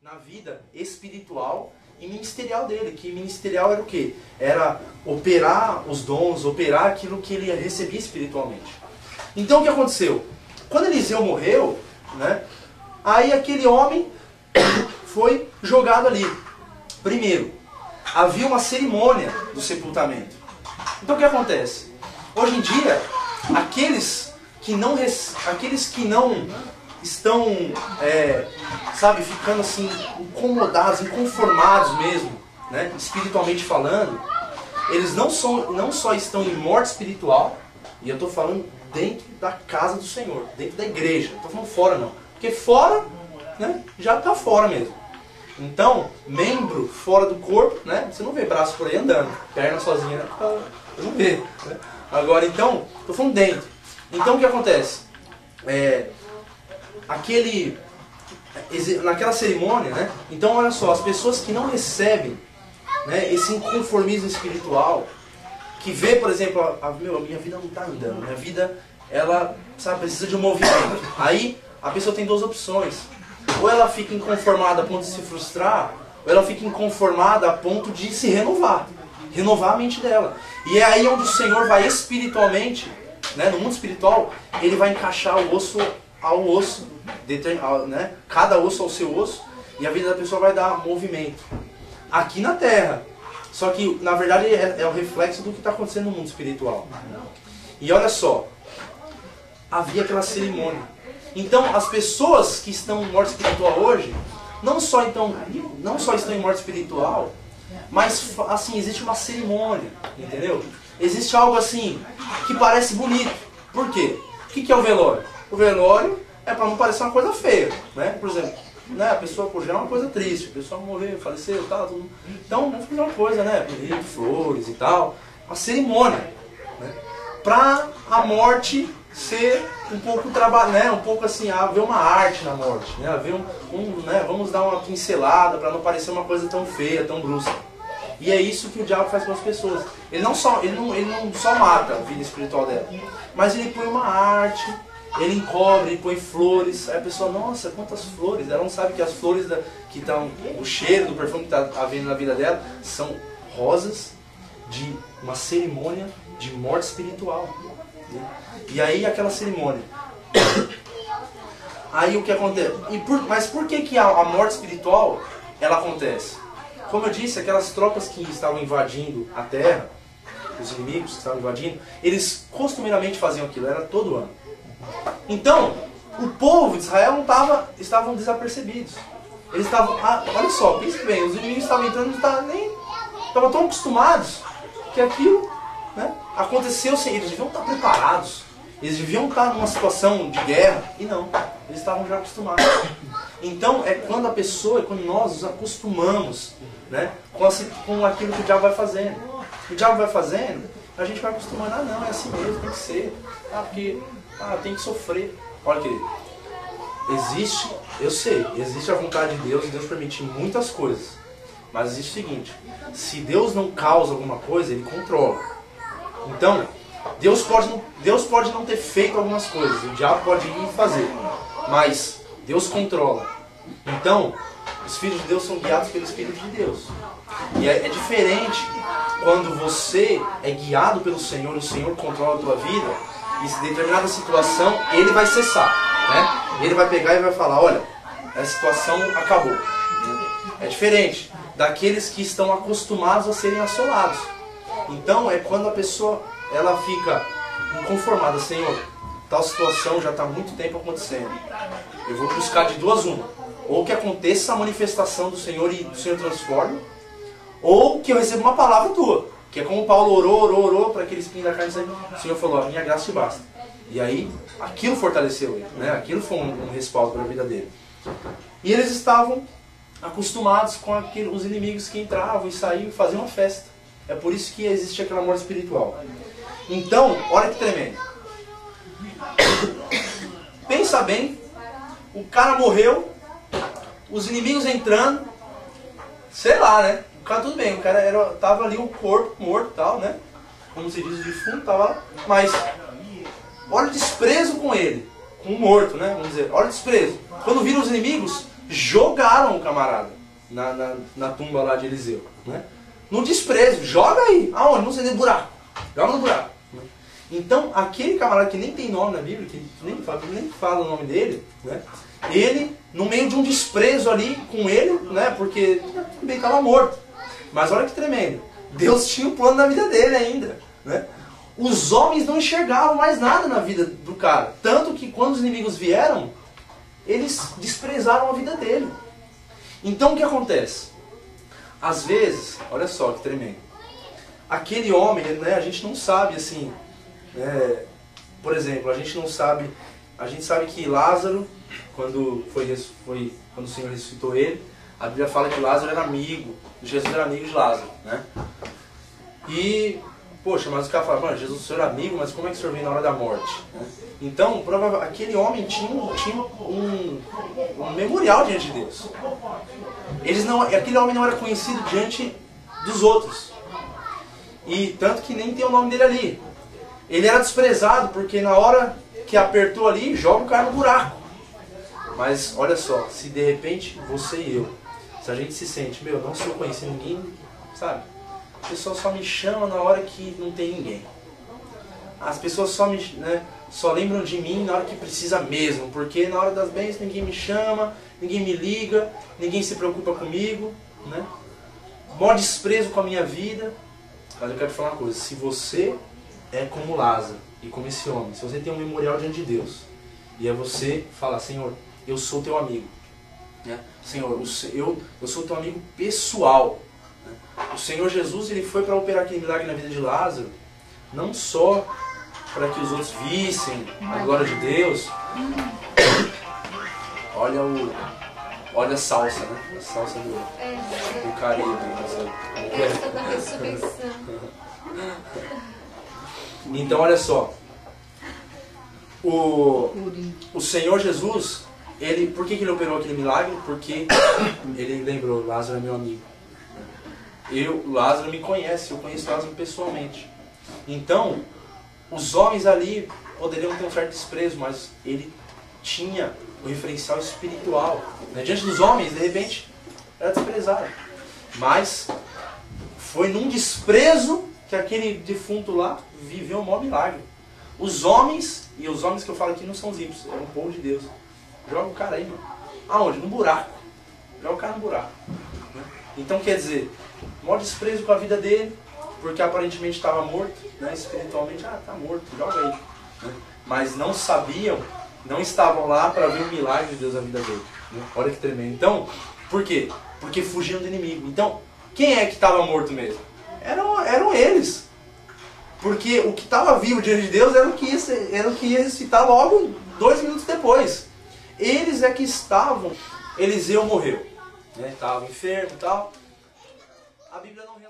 na vida espiritual e ministerial dele, que ministerial era o quê? Era operar os dons, operar aquilo que ele recebia espiritualmente. Então o que aconteceu? Quando Eliseu morreu, né, aí aquele homem foi jogado ali. Primeiro, havia uma cerimônia do sepultamento. Então o que acontece? Hoje em dia, aqueles que não estão, sabe, ficando assim, incomodados, inconformados mesmo, né, espiritualmente falando, eles não só estão em morte espiritual, e eu estou falando dentro da casa do Senhor, dentro da igreja, não estou falando fora não, porque fora, né, já está fora mesmo. Então, membro fora do corpo, né, você não vê braço por aí andando, perna sozinha, né, não vê, né? Agora, então, estou falando dentro. Então o que acontece? Naquela cerimônia, né? Então olha só, as pessoas que não recebem, né, esse inconformismo espiritual, que vê, por exemplo, a minha vida não está andando, minha vida, ela, sabe, precisa de um movimento. Aí a pessoa tem duas opções: ou ela fica inconformada a ponto de se frustrar, ou ela fica inconformada a ponto de se renovar a mente dela. E é aí onde o Senhor vai espiritualmente, né, no mundo espiritual, ele vai encaixar o osso ao osso, né, cada osso ao seu osso, e a vida da pessoa vai dar movimento. Aqui na terra. Só que, na verdade, é o reflexo do que está acontecendo no mundo espiritual. E olha só, havia aquela cerimônia. Então, as pessoas que estão em morte espiritual hoje, não só estão em morte espiritual, mas, assim, existe uma cerimônia, entendeu? Existe algo assim, que parece bonito. Por quê? O que é o velório? O velório é para não parecer uma coisa feia, né? Por exemplo, né, a pessoa, já é uma coisa triste, a pessoa morreu, faleceu, tal, tudo. Então, vamos fazer uma coisa, né? Bonito, flores e tal. Uma cerimônia, né? Para a morte ser um pouco né, um pouco assim, haver uma arte na morte, né? Haver né, vamos dar uma pincelada para não parecer uma coisa tão feia, tão brusca. E é isso que o diabo faz com as pessoas. Ele não só mata a vida espiritual dela, mas ele põe uma arte, ele encobre, ele põe flores. Aí a pessoa, nossa, quantas flores! Ela não sabe que as flores que estão, o cheiro do perfume que está havendo na vida dela, são rosas de uma cerimônia de morte espiritual. E aí aquela cerimônia. Aí o que acontece? Mas por que a morte espiritual ela acontece? Como eu disse, aquelas tropas que estavam invadindo a terra, os inimigos que estavam invadindo, eles costumeiramente faziam aquilo, era todo ano. Então, o povo de Israel estavam desapercebidos. Eles estavam, olha só, pense bem, os inimigos estavam entrando, estavam tão acostumados que aquilo, né, aconteceu sem eles. Deviam estar preparados, eles deviam estar numa situação de guerra, e não, eles estavam já acostumados. Então, é quando nós nos acostumamos, né, com aquilo que o diabo vai fazendo. O diabo vai fazendo, a gente vai acostumando, não, é assim mesmo, tem que ser, porque tem que sofrer. Olha, querido, existe a vontade de Deus, e Deus permite muitas coisas, mas existe o seguinte: se Deus não causa alguma coisa, Ele controla. Então, Deus pode não ter feito algumas coisas, o diabo pode ir fazer, mas Deus controla. Então, os filhos de Deus são guiados pelo Espírito de Deus. E é diferente quando você é guiado pelo Senhor, o Senhor controla a tua vida, e se determinada situação, Ele vai cessar, né? Ele vai pegar e vai falar, olha, a situação acabou. É diferente daqueles que estão acostumados a serem assolados. Então, é quando a pessoa ela fica inconformada, Senhor, tal situação já está há muito tempo acontecendo. Eu vou buscar de duas uma. Ou que aconteça a manifestação do Senhor e o Senhor transforme, ou que eu receba uma palavra tua. Que é como Paulo orou para aquele espinho da carne sair. O Senhor falou, a minha graça te basta. E aí, aquilo fortaleceu ele, né? Aquilo foi um respaldo para a vida dele. E eles estavam acostumados com os inimigos que entravam e saíam e faziam uma festa. É por isso que existe aquela morte espiritual. Então, olha que tremendo. Pensa bem, o cara morreu, os inimigos entrando, sei lá, né? O cara, tudo bem, o cara tava ali o corpo morto e tal, né? Como se diz, o defunto tava lá. Mas, olha o desprezo com ele, com o morto, né? Vamos dizer, olha o desprezo. Quando viram os inimigos, jogaram o camarada na tumba lá de Eliseu, né? No desprezo, joga aí, aonde? Não sei, no buraco, joga no buraco. Né? Então, aquele camarada que nem tem nome na Bíblia, que nem fala o nome dele, né? Ele, no meio de um desprezo ali com ele, né? Porque ele estava morto. Mas olha que tremendo, Deus tinha um plano na vida dele ainda, né? Os homens não enxergavam mais nada na vida do cara. Tanto que quando os inimigos vieram, eles desprezaram a vida dele. Então o que acontece? Às vezes, olha só que tremendo. Aquele homem, né, a gente não sabe assim. Por exemplo, a gente sabe que Lázaro, quando o Senhor ressuscitou ele, a Bíblia fala que Lázaro era amigo, Jesus era amigo de Lázaro, né? E, poxa, mas os caras falam, mano, Jesus, o Senhor é amigo, mas como é que o Senhor veio na hora da morte? Né? Então, aquele homem tinha um memorial diante de Deus. Aquele homem não era conhecido diante dos outros. E tanto que nem tem o nome dele ali. Ele era desprezado porque na hora que apertou ali, joga o cara no buraco. Mas olha só, se de repente você e eu, se a gente se sente, meu, não sou conhecido, ninguém, sabe? O pessoal só me chama na hora que não tem ninguém. As pessoas só lembram de mim na hora que precisa mesmo, porque na hora das bênçãos ninguém me chama, ninguém me liga, ninguém se preocupa comigo, né? Mó desprezo com a minha vida. Mas eu quero te falar uma coisa, se você é como Lázaro e como esse homem, se você tem um memorial diante de Deus, e é você falar, Senhor, eu sou teu amigo, né? Senhor, eu sou teu amigo pessoal. Né? O Senhor Jesus, ele foi para operar aquele milagre na vida de Lázaro, não só para que os outros vissem a glória de Deus. Olha a salsa, né? A salsa do Caribe. Essa da ressurreição. Então, olha só. O Senhor Jesus, por que ele operou aquele milagre? Porque ele lembrou, Lázaro é meu amigo. Lázaro me conhece, eu conheço Lázaro pessoalmente. Então, os homens ali poderiam ter um certo desprezo, mas ele tinha o referencial espiritual. Né? Diante dos homens, de repente, era desprezado. Mas foi num desprezo que aquele defunto lá viveu um maior milagre. Os homens, e os homens que eu falo aqui não são os ímpios, é o povo de Deus. Joga o cara aí, mano. Aonde? No buraco. Joga o cara no buraco. Né? Então, quer dizer, o maior desprezo com a vida dele, porque aparentemente estava morto, né? Espiritualmente, tá morto, joga aí. Né? Mas não sabiam, não estavam lá para ver o milagre de Deus na vida dele. Né? Olha que tremendo. Então, por quê? Porque fugiam do inimigo. Então, quem é que estava morto mesmo? Eram eles. Porque o que estava vivo diante de Deus era o que ia ressuscitar logo 2 minutos depois. Eles é que estavam. Eliseu morreu. Né? Estava enfermo e tal. A Bíblia não relata.